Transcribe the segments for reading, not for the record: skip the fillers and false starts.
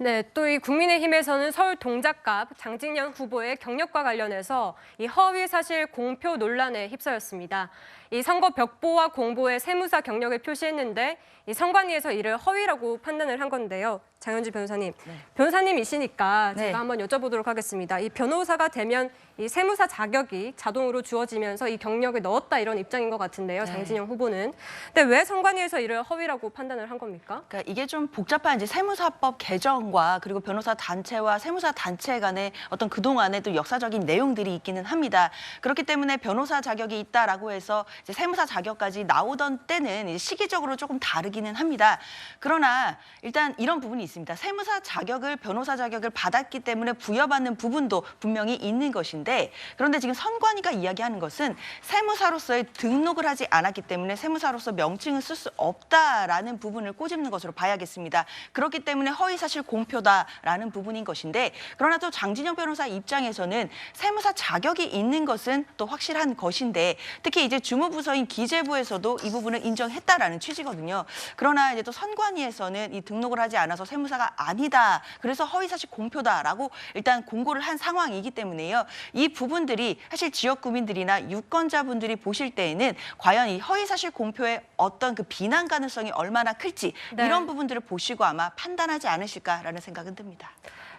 네, 또 이 국민의힘에서는 서울 동작갑 장진영 후보의 경력과 관련해서 이 허위 사실 공표 논란에 휩싸였습니다. 이 선거 벽보와 공보에 세무사 경력을 표시했는데 이 선관위에서 이를 허위라고 판단을 한 건데요. 장현주 변호사님, 변호사님이시니까 네. 제가 한번 여쭤보도록 하겠습니다. 이 변호사가 되면 이 세무사 자격이 자동으로 주어지면서 이 경력을 넣었다 이런 입장인 것 같은데요. 장진영 후보는. 근데 왜 선관위에서 이를 허위라고 판단을 한 겁니까? 그러니까 이게 좀 복잡한 이제 세무사법 개정과 그리고 변호사 단체와 세무사 단체 간의 어떤 그동안의 또 역사적인 내용들이 있기는 합니다. 그렇기 때문에 변호사 자격이 있다라고 해서 이제 세무사 자격까지 나오던 때는 이제 시기적으로 조금 다르기는 합니다. 그러나 일단 이런 부분이 있습니다. 세무사 자격을 변호사 자격을 받았기 때문에 부여받는 부분도 분명히 있는 것인데 그런데 지금 선관위가 이야기하는 것은 세무사로서의 등록을 하지 않았기 때문에 세무사로서 명칭을 쓸 수 없다라는 부분을 꼬집는 것으로 봐야겠습니다. 그렇기 때문에 허위사실 공표다라는 부분인 것인데 그러나 또 장진영 변호사 입장에서는 세무사 자격이 있는 것은 또 확실한 것인데 특히 이제 주무부서인 기재부에서도 이 부분을 인정했다라는 취지거든요. 그러나 이제 또 선관위에서는 이 등록을 하지 않아서 세무사가 아니다. 그래서 허위사실 공표다라고 일단 공고를 한 상황이기 때문에요. 이 부분들이 사실 지역 구민들이나 유권자분들이 보실 때에는 과연 이 허위사실 공표의 어떤 그 비난 가능성이 얼마나 클지 네. 이런 부분들을 보시고 아마 판단하지 않으실까라는 생각은 듭니다.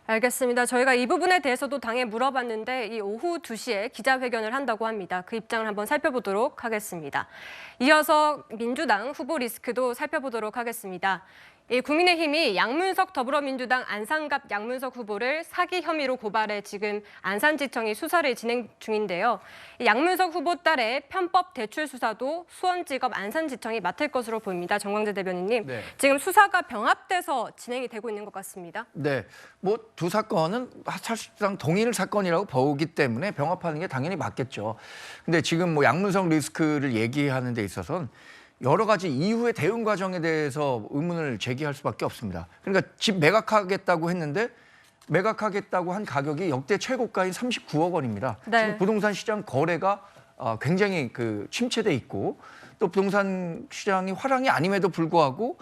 알겠습니다. 저희가 이 부분에 대해서도 당에 물어봤는데 이 오후 2시에 기자회견을 한다고 합니다. 그 입장을 한번 살펴보도록 하겠습니다. 이어서 민주당 후보 리스크도 살펴보도록 하겠습니다. 이 국민의힘이 양문석 더불어민주당 안산갑 양문석 후보를 사기 혐의로 고발해 지금 안산지청이 수사를 진행 중인데요. 이 양문석 후보 딸의 편법 대출 수사도 수원지검 안산지청이 맡을 것으로 보입니다. 정광재 대변인님, 네. 지금 수사가 병합돼서 진행이 되고 있는 것 같습니다. 네, 뭐 두 사건은 사실상 동일 사건이라고 보기 때문에 병합하는 게 당연히 맞겠죠. 근데 지금 뭐 양문석 리스크를 얘기하는 데 있어서는 여러 가지 이후의 대응 과정에 대해서 의문을 제기할 수밖에 없습니다. 그러니까 집 매각하겠다고 했는데 매각하겠다고 한 가격이 역대 최고가인 39억 원입니다. 네. 지금 부동산 시장 거래가 굉장히 침체돼 있고 또 부동산 시장이 화랑이 아님에도 불구하고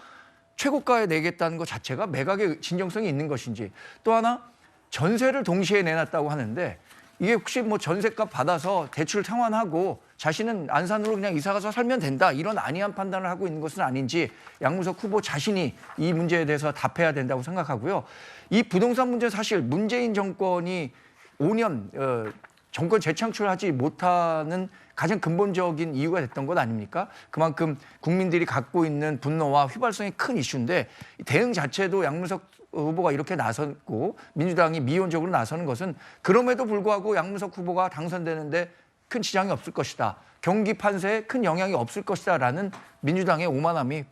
최고가에 내겠다는 것 자체가 매각의 진정성이 있는 것인지 또 하나 전세를 동시에 내놨다고 하는데 이게 혹시 뭐 전세값 받아서 대출 상환하고 자신은 안산으로 그냥 이사 가서 살면 된다 이런 안이한 판단을 하고 있는 것은 아닌지 양문석 후보 자신이 이 문제에 대해서 답해야 된다고 생각하고요. 이 부동산 문제 사실 문재인 정권이 5년 정권 재창출하지 못하는 가장 근본적인 이유가 됐던 것 아닙니까? 그만큼 국민들이 갖고 있는 분노와 휘발성이 큰 이슈인데 대응 자체도 양문석 후보가 이렇게 나섰고 민주당이 미온적으로 나서는 것은 그럼에도 불구하고 양문석 후보가 당선되는데 큰 지장이 없을 것이다. 경기 판세에 큰 영향이 없을 것이다라는 민주당의 오만함이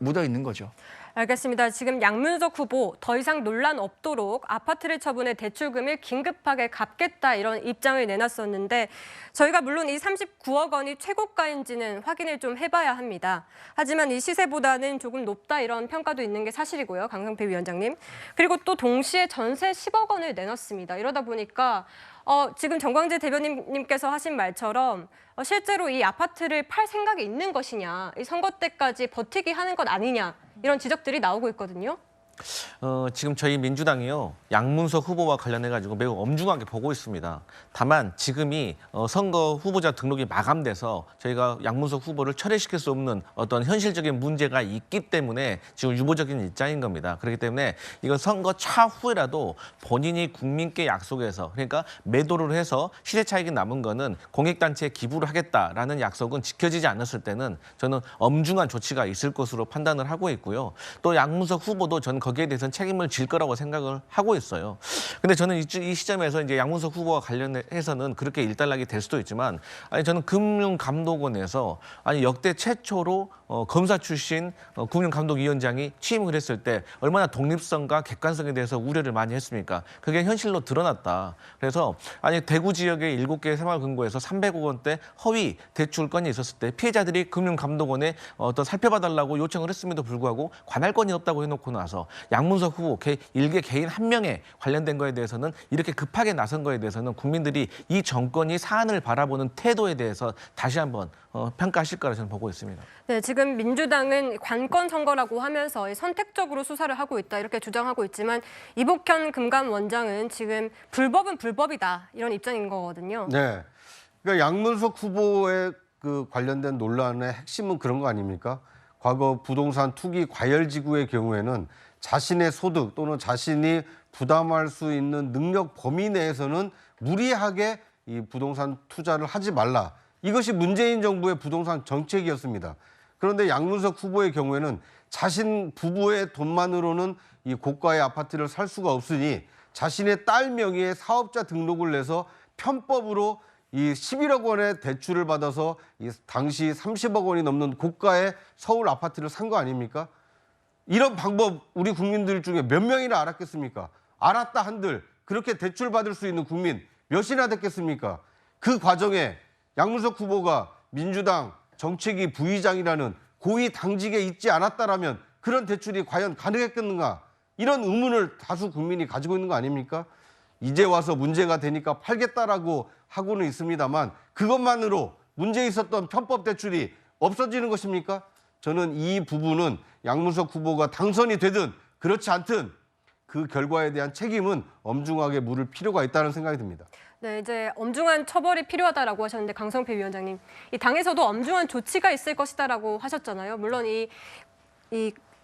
묻어 있는 거죠. 알겠습니다. 지금 양문석 후보 더 이상 논란 없도록 아파트를 처분해 대출금을 긴급하게 갚겠다 이런 입장을 내놨었는데 저희가 물론 이 39억 원이 최고가인지는 확인을 좀 해봐야 합니다. 하지만 이 시세보다는 조금 높다 이런 평가도 있는 게 사실이고요. 강성태 위원장님. 그리고 또 동시에 전세 10억 원을 내놨습니다. 이러다 보니까 지금 정광재 대변인님께서 하신 말처럼 실제로 이 아파트를 팔 생각이 있는 것이냐, 이 선거 때까지 버티기 하는 것 아니냐 이런 지적들이 나오고 있거든요. 지금 저희 민주당이요 양문석 후보와 관련해가지고 매우 엄중하게 보고 있습니다. 다만 지금이 선거 후보자 등록이 마감돼서 저희가 양문석 후보를 철회시킬 수 없는 어떤 현실적인 문제가 있기 때문에 지금 유보적인 입장인 겁니다. 그렇기 때문에 이건 선거 차후에라도 본인이 국민께 약속해서 그러니까 매도를 해서 시세 차익이 남은 거는 공익단체에 기부를 하겠다라는 약속은 지켜지지 않았을 때는 저는 엄중한 조치가 있을 것으로 판단을 하고 있고요. 또 양문석 후보도 저는 거기에 대해서는 책임을 질 거라고 생각을 하고 있어요. 근데 저는 이 시점에서 이제 양문석 후보와 관련해서는 그렇게 일단락이 될 수도 있지만 아니 저는 금융감독원에서 아니 역대 최초로 검사 출신 금융감독위원장이 취임을 했을 때 얼마나 독립성과 객관성에 대해서 우려를 많이 했습니까? 그게 현실로 드러났다. 그래서 아니 대구 지역의 7개 새마을금고에서 300억 원대 허위 대출 건이 있었을 때 피해자들이 금융감독원에 어떤 살펴봐달라고 요청을 했음에도 불구하고 관할 건이 없다고 해놓고 나서 양문석 후보 일개 개인 한 명에 관련된 거에 대해서는 이렇게 급하게 나선 거에 대해서는 국민들이 이 정권이 사안을 바라보는 태도에 대해서 다시 한번 평가하실 거라 저는 보고 있습니다. 네, 지금 민주당은 관건 선거라고 하면서 선택적으로 수사를 하고 있다 이렇게 주장하고 있지만 이복현 금감원장은 지금 불법은 불법이다 이런 입장인 거거든요. 네. 그러니까 양문석 후보의 그 관련된 논란의 핵심은 그런 거 아닙니까? 과거 부동산 투기 과열지구의 경우에는 자신의 소득 또는 자신이 부담할 수 있는 능력 범위 내에서는 무리하게 이 부동산 투자를 하지 말라. 이것이 문재인 정부의 부동산 정책이었습니다. 그런데 양문석 후보의 경우에는 자신 부부의 돈만으로는 이 고가의 아파트를 살 수가 없으니 자신의 딸 명의의 사업자 등록을 내서 편법으로 이 11억 원의 대출을 받아서 이 당시 30억 원이 넘는 고가의 서울 아파트를 산 거 아닙니까? 이런 방법 우리 국민들 중에 몇 명이나 알았겠습니까? 알았다 한들 그렇게 대출 받을 수 있는 국민 몇이나 됐겠습니까? 그 과정에 양문석 후보가 민주당 정책위 부의장이라는 고위 당직에 있지 않았다라면 그런 대출이 과연 가능했겠는가? 이런 의문을 다수 국민이 가지고 있는 거 아닙니까? 이제 와서 문제가 되니까 팔겠다라고 하고는 있습니다만 그것만으로 문제 있었던 편법 대출이 없어지는 것입니까? 저는 이 부분은 양문석 후보가 당선이 되든 그렇지 않든 그 결과에 대한 책임은 엄중하게 물을 필요가 있다는 생각이 듭니다. 네, 이제 엄중한 처벌이 필요하다라고 하셨는데 강성필 위원장님, 이 당에서도 엄중한 조치가 있을 것이다라고 하셨잖아요. 물론 이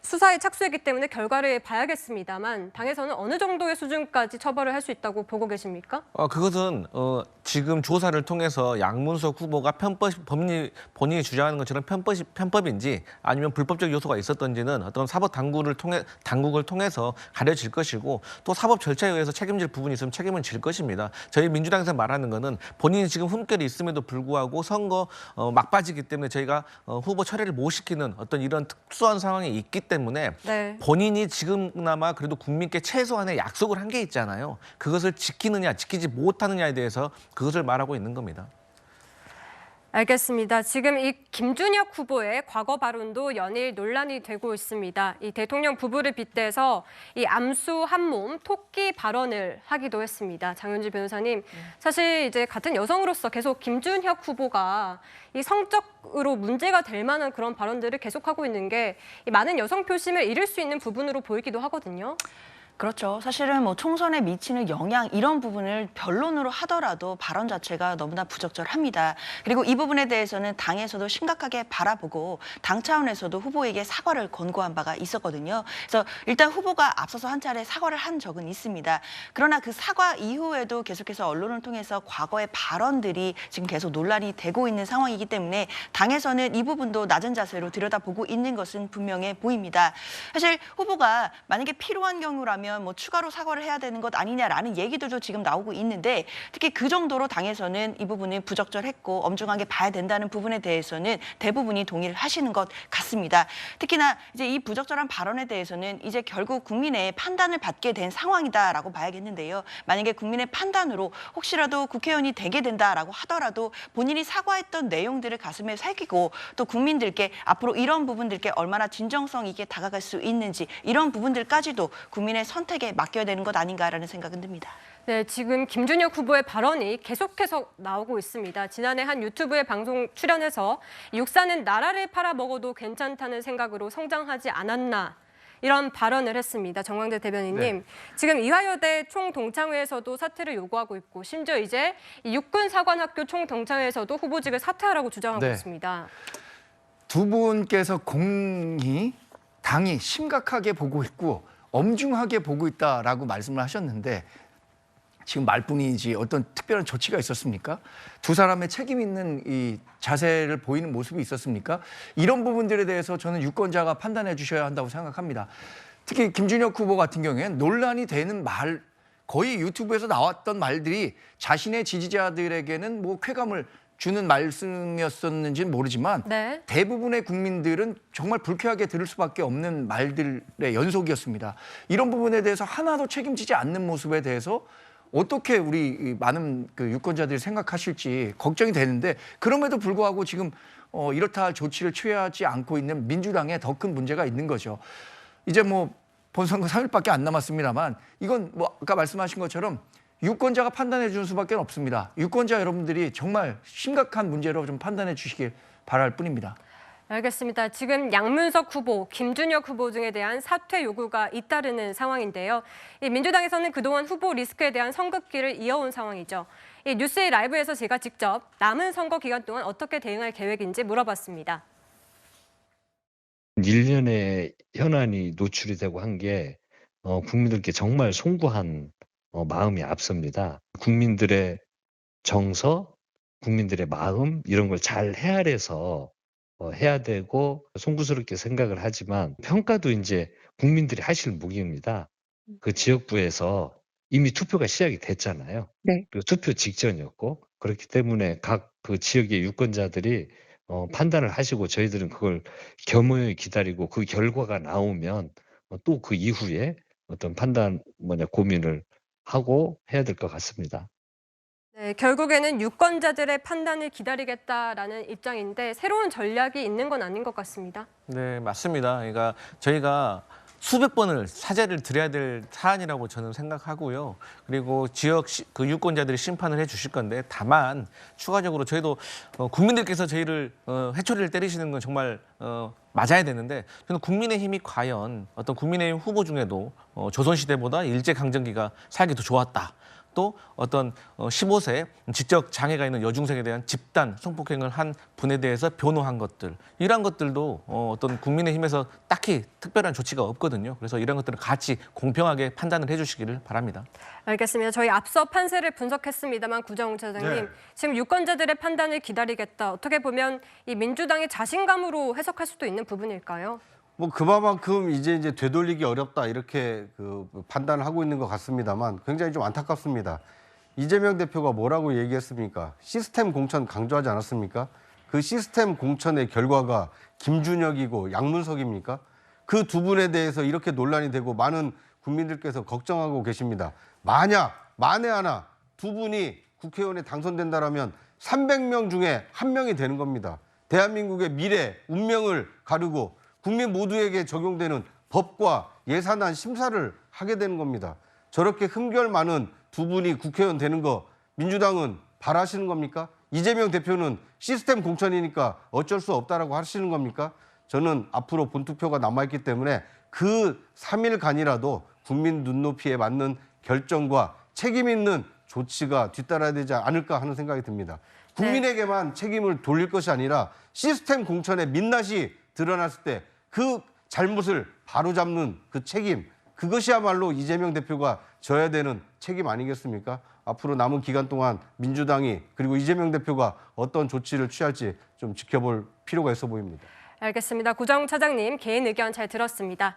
수사에 착수했기 때문에 결과를 봐야겠습니다만 당에서는 어느 정도의 수준까지 처벌을 할 수 있다고 보고 계십니까? 그것은 지금 조사를 통해서 양문석 후보가 본인이 주장하는 것처럼 편법인지 아니면 불법적 요소가 있었던지는 어떤 사법 당국을 통해서 가려질 것이고 또 사법 절차에 의해서 책임질 부분이 있으면 책임은 질 것입니다. 저희 민주당에서 말하는 것은 본인이 지금 흠결이 있음에도 불구하고 선거 막바지기 때문에 저희가 후보 철회를 못 시키는 어떤 이런 특수한 상황이 있기 때문에 네. 본인이 지금나마 그래도 국민께 최소한의 약속을 한 게 있잖아요. 그것을 지키느냐 지키지 못하느냐에 대해서 그것을 말하고 있는 겁니다. 알겠습니다. 지금 이 김준혁 후보의 과거 발언도 연일 논란이 되고 있습니다. 이 대통령 부부를 빗대서 이 암수 한몸 토끼 발언을 하기도 했습니다. 장윤지 변호사님, 사실 이제 같은 여성으로서 계속 김준혁 후보가 이 성적으로 문제가 될 만한 그런 발언들을 계속하고 있는 게 이 많은 여성 표심을 잃을 수 있는 부분으로 보이기도 하거든요. 그렇죠. 사실은 뭐 총선에 미치는 영향 이런 부분을 변론으로 하더라도 발언 자체가 너무나 부적절합니다. 그리고 이 부분에 대해서는 당에서도 심각하게 바라보고 당 차원에서도 후보에게 사과를 권고한 바가 있었거든요. 그래서 일단 후보가 앞서서 한 차례 사과를 한 적은 있습니다. 그러나 그 사과 이후에도 계속해서 언론을 통해서 과거의 발언들이 지금 계속 논란이 되고 있는 상황이기 때문에 당에서는 이 부분도 낮은 자세로 들여다보고 있는 것은 분명해 보입니다. 사실 후보가 만약에 필요한 경우라면 뭐 추가로 사과를 해야 되는 것 아니냐라는 얘기들도 지금 나오고 있는데 특히 그 정도로 당에서는 이 부분은 부적절했고 엄중하게 봐야 된다는 부분에 대해서는 대부분이 동의를 하시는 것 같습니다. 특히나 이제 이 부적절한 발언에 대해서는 이제 결국 국민의 판단을 받게 된 상황이다라고 봐야겠는데요. 만약에 국민의 판단으로 혹시라도 국회의원이 되게 된다라고 하더라도 본인이 사과했던 내용들을 가슴에 새기고 또 국민들께 앞으로 이런 부분들께 얼마나 진정성 있게 다가갈 수 있는지 이런 부분들까지도 국민의 선택에 맡겨야 되는 것 아닌가라는 생각은 듭니다. 네, 지금 김준혁 후보의 발언이 계속해서 나오고 있습니다. 지난해 한 유튜브의 방송 출연해서 육사는 나라를 팔아먹어도 괜찮다는 생각으로 성장하지 않았나 이런 발언을 했습니다. 정광재 대변인님. 네. 지금 이화여대 총동창회에서도 사퇴를 요구하고 있고 심지어 이제 육군사관학교 총동창회에서도 후보직을 사퇴하라고 주장하고 네. 있습니다. 두 분께서 당이 심각하게 보고 있고 엄중하게 보고 있다라고 말씀을 하셨는데 지금 말뿐이지 어떤 특별한 조치가 있었습니까? 두 사람의 책임 있는 이 자세를 보이는 모습이 있었습니까? 이런 부분들에 대해서 저는 유권자가 판단해 주셔야 한다고 생각합니다. 특히 김준혁 후보 같은 경우에는 논란이 되는 말, 거의 유튜브에서 나왔던 말들이 자신의 지지자들에게는 뭐 쾌감을 주는 말씀이었었는지는 모르지만 네. 대부분의 국민들은 정말 불쾌하게 들을 수밖에 없는 말들의 연속이었습니다. 이런 부분에 대해서 하나도 책임지지 않는 모습에 대해서 어떻게 우리 많은 그 유권자들이 생각하실지 걱정이 되는데 그럼에도 불구하고 지금 이렇다 할 조치를 취하지 않고 있는 민주당에 더 큰 문제가 있는 거죠. 이제 뭐 본선거 3일밖에 안 남았습니다만 이건 뭐 아까 말씀하신 것처럼 유권자가 판단해 주는 수밖에 없습니다. 유권자 여러분들이 정말 심각한 문제로 좀 판단해 주시길 바랄 뿐입니다. 알겠습니다. 지금 양문석 후보, 김준혁 후보 등에 대한 사퇴 요구가 잇따르는 상황인데요. 이 민주당에서는 그동안 후보 리스크에 대한 선긋기를 이어온 상황이죠. 이 뉴스의 라이브에서 제가 직접 남은 선거 기간 동안 어떻게 대응할 계획인지 물어봤습니다. 1년의 현안이 노출이 되고 한 게 국민들께 정말 송구한 마음이 앞섭니다. 국민들의 정서, 국민들의 마음 이런 걸 잘 헤아려서 해야 되고 송구스럽게 생각을 하지만 평가도 이제 국민들이 하실 몫입니다. 그 지역구에서 이미 투표가 시작이 됐잖아요. 네. 그리고 투표 직전이었고 그렇기 때문에 각 그 지역의 유권자들이 판단을 하시고 저희들은 그걸 겸허히 기다리고 그 결과가 나오면 또 그 이후에 어떤 판단 고민을 하고 해야 될 것 같습니다. 네, 결국에는 유권자들의 판단을 기다리겠다라는 입장인데 새로운 전략이 있는 건 아닌 것 같습니다. 네, 맞습니다. 그러니까 저희가 수백 번을 사죄를 드려야 될 사안이라고 저는 생각하고요. 그리고 지역 그 유권자들이 심판을 해주실 건데 다만 추가적으로 저희도 국민들께서 저희를 회초리를 때리시는 건 정말 맞아야 되는데 저는 국민의힘이 과연 어떤 국민의힘 후보 중에도 조선시대보다 일제강점기가 살기 더 좋았다. 또 어떤 15세 지적 장애가 있는 여중생에 대한 집단 성폭행을 한 분에 대해서 변호한 것들 이런 것들도 어떤 국민의힘에서 딱히 특별한 조치가 없거든요. 그래서 이런 것들을 같이 공평하게 판단을 해주시기를 바랍니다. 알겠습니다. 저희 앞서 판세를 분석했습니다만 구정훈 차장님, 네. 지금 유권자들의 판단을 기다리겠다. 어떻게 보면 이 민주당의 자신감으로 해석할 수도 있는 부분일까요? 뭐 그만큼 이제 되돌리기 어렵다 이렇게 그 판단을 하고 있는 것 같습니다만 굉장히 좀 안타깝습니다. 이재명 대표가 뭐라고 얘기했습니까? 시스템 공천 강조하지 않았습니까? 그 시스템 공천의 결과가 김준혁이고 양문석입니까? 그 두 분에 대해서 이렇게 논란이 되고 많은 국민들께서 걱정하고 계십니다. 만에 하나 두 분이 국회의원에 당선된다라면 300명 중에 한 명이 되는 겁니다. 대한민국의 미래, 운명을 가르고 국민 모두에게 적용되는 법과 예산안 심사를 하게 되는 겁니다. 저렇게 흠결 많은 두 분이 국회의원 되는 거 민주당은 바라시는 겁니까? 이재명 대표는 시스템 공천이니까 어쩔 수 없다라고 하시는 겁니까? 저는 앞으로 본투표가 남아있기 때문에 그 3일간이라도 국민 눈높이에 맞는 결정과 책임 있는 조치가 뒤따라야 되지 않을까 하는 생각이 듭니다. 국민에게만 책임을 돌릴 것이 아니라 시스템 공천의 민낯이 드러났을 때 그 잘못을 바로잡는 그 책임, 그것이야말로 이재명 대표가 져야 되는 책임 아니겠습니까? 앞으로 남은 기간 동안 민주당이 그리고 이재명 대표가 어떤 조치를 취할지 좀 지켜볼 필요가 있어 보입니다. 알겠습니다. 구정훈 차장님 개인 의견 잘 들었습니다.